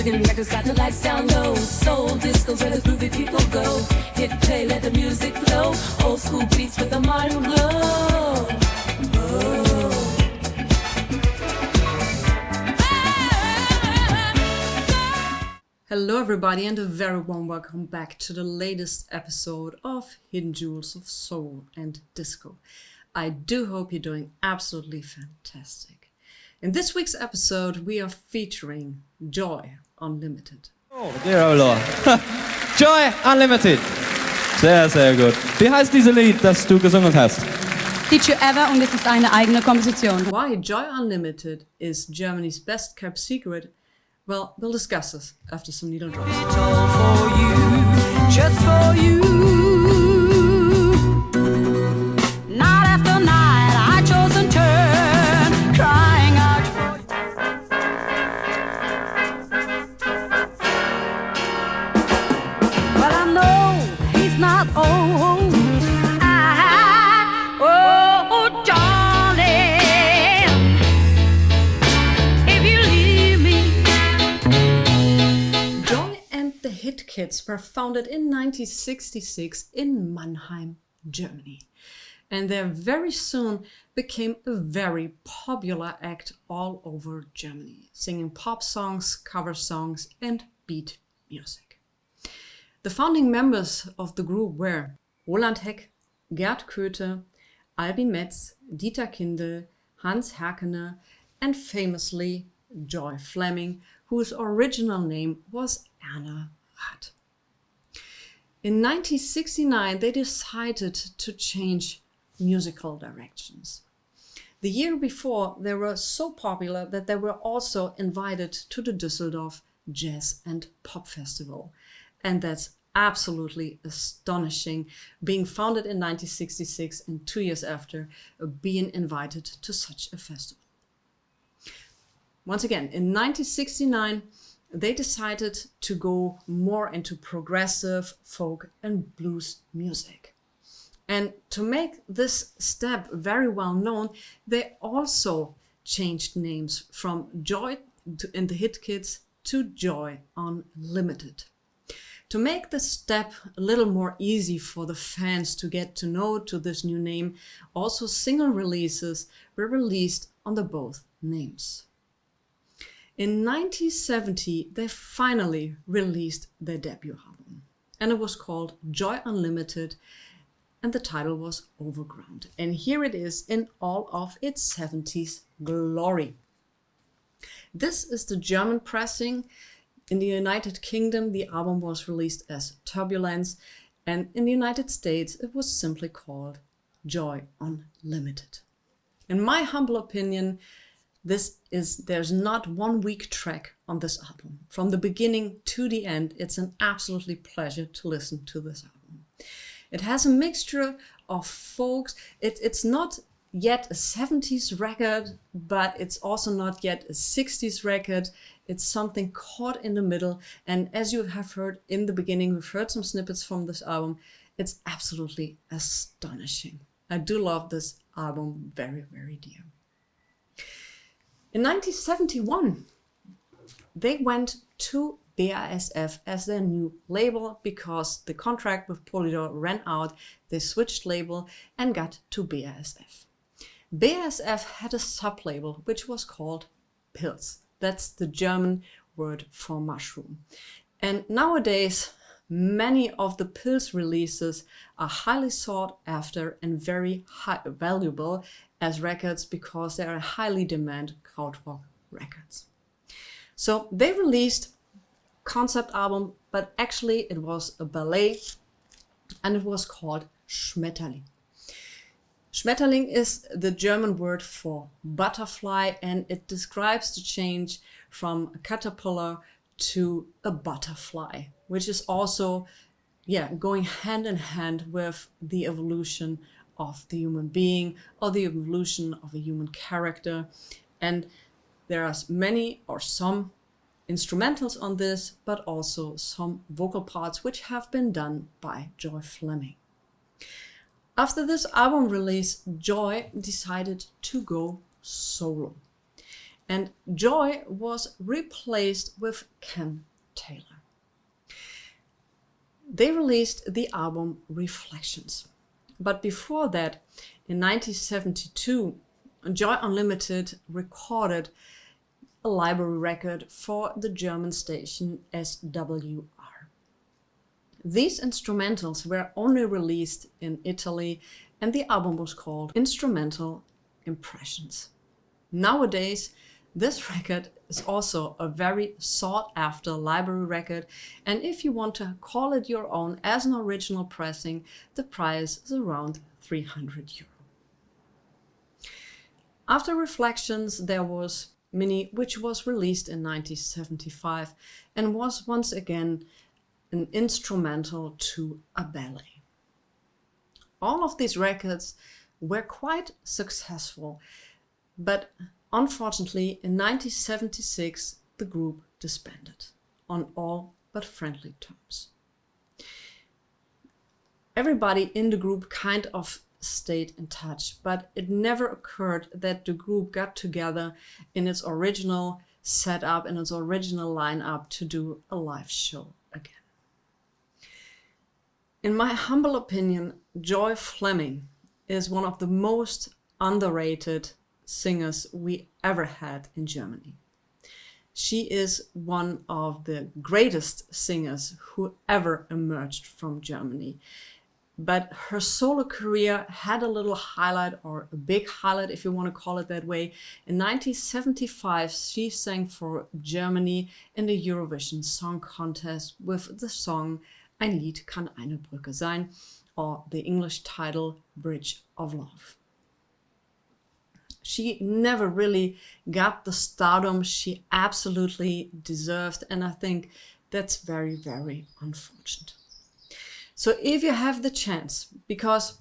Mexican records got the lights down low. Souldisco where the groovy people go. Hit play, let the music flow. Old school beats with a modern glow. Hello everybody and a very warm welcome back to the latest episode of Hidden Jewels of Soul and Disco. I do hope you're doing absolutely fantastic. In this week's episode we are featuring Joy Unlimited. Oh, dear oh Lord. Joy Unlimited. Sehr, sehr gut. Wie heißt dieses Lied, das du gesungen hast? Did You Ever, und es ist eine eigene Komposition. Why Joy Unlimited is Germany's best kept secret? Well, we'll discuss this after some needle drops. It's all for you, just for you. Night after night, I chose and turned, crying out for you. Well, I know he's not old. Oh, darling, if you leave me. Joy and the Hit Kids were founded in 1966 in Mannheim, Germany. And they very soon became a very popular act all over Germany, singing pop songs, cover songs, and beat music. The founding members of the group were Roland Heck, Gerd Köthe, Albin Metz, Dieter Kindl, Hans Herkener, and famously Joy Fleming, whose original name was Erna Rath. In 1969, they decided to change musical directions. The year before, they were so popular that they were also invited to the Düsseldorf Jazz and Pop Festival. And that's absolutely astonishing, being founded in 1966 and 2 years after being invited to such a festival. Once again, in 1969, they decided to go more into progressive, folk and blues music. And to make this step very well known, they also changed names from Joy and the Hit Kids to Joy Unlimited. To make the step a little more easy for the fans to get to know to this new name, also single releases were released under both names. In 1970, they finally released their debut album, and it was called Joy Unlimited, and the title was Overground. And here it is in all of its 70s glory. This is the German pressing. In the United Kingdom, the album was released as Turbulence, and in the United States, it was simply called Joy Unlimited. In my humble opinion, there's not one weak track on this album. From the beginning to the end, it's an absolutely pleasure to listen to this album. It has a mixture of folks. It's not yet a 70s record, but it's also not yet a 60s record. It's something caught in the middle. And as you have heard in the beginning, we've heard some snippets from this album. It's absolutely astonishing. I do love this album very, very dear. In 1971, they went to BASF as their new label because the contract with Polydor ran out. They switched label and got to BASF. BASF had a sub-label which was called Pilz. That's the German word for mushroom. And nowadays, many of the Pilz releases are highly sought after and very valuable as records because they are highly demanded krautrock records. So they released a concept album, but actually it was a ballet and it was called Schmetterling. Schmetterling is the German word for butterfly, and it describes the change from a caterpillar to a butterfly, which is also going hand in hand with the evolution of the human being or the evolution of a human character. And there are many or some instrumentals on this, but also some vocal parts which have been done by Joy Fleming. After this album release, Joy decided to go solo. and Joy was replaced with Ken Taylor. They released the album Reflections. But before that, in 1972, Joy Unlimited recorded a library record for the German station SWR. These instrumentals were only released in Italy, and the album was called Instrumental Impressions. Nowadays, this record is also a very sought-after library record, and if you want to call it your own as an original pressing, the price is around €300. After Reflections, there was Mini, which was released in 1975 and was once again an instrumental to a ballet. All of these records were quite successful, but unfortunately in 1976 the group disbanded on all but friendly terms. Everybody in the group kind of stayed in touch, but it never occurred that the group got together in its original setup, in its original lineup to do a live show again. In my humble opinion, Joy Fleming is one of the most underrated singers we ever had in Germany. She is one of the greatest singers who ever emerged from Germany. But her solo career had a little highlight, or a big highlight if you want to call it that way. In 1975, she sang for Germany in the Eurovision Song Contest with the song Ein Lied kann eine Brücke sein, or the English title Bridge of Love. She never really got the stardom she absolutely deserved, and I think that's very, very unfortunate. So if you have the chance, because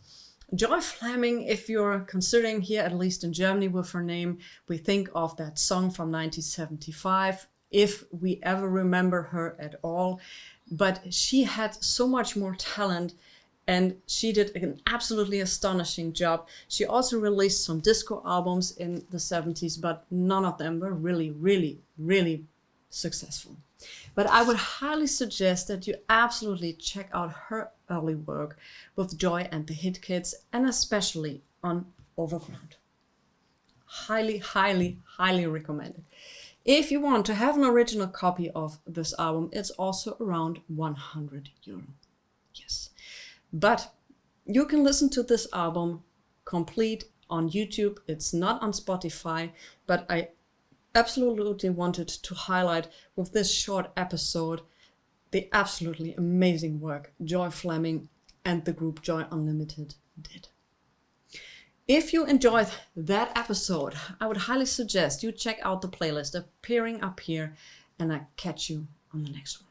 Joy Fleming, if you're considering here, at least in Germany with her name, we think of that song from 1975, if we ever remember her at all. But she had so much more talent, and she did an absolutely astonishing job. She also released some disco albums in the 70s, but none of them were really, really, really successful. But I would highly suggest that you absolutely check out her early work with Joy and the Hit Kids, and especially on Overground. Highly, highly, highly recommended. If you want to have an original copy of this album, it's also around €100. Yes. But you can listen to this album complete on YouTube. It's not on Spotify, but I absolutely wanted to highlight with this short episode the absolutely amazing work Joy Fleming and the group Joy Unlimited did. If you enjoyed that episode, I would highly suggest you check out the playlist appearing up here, and I catch you on the next one.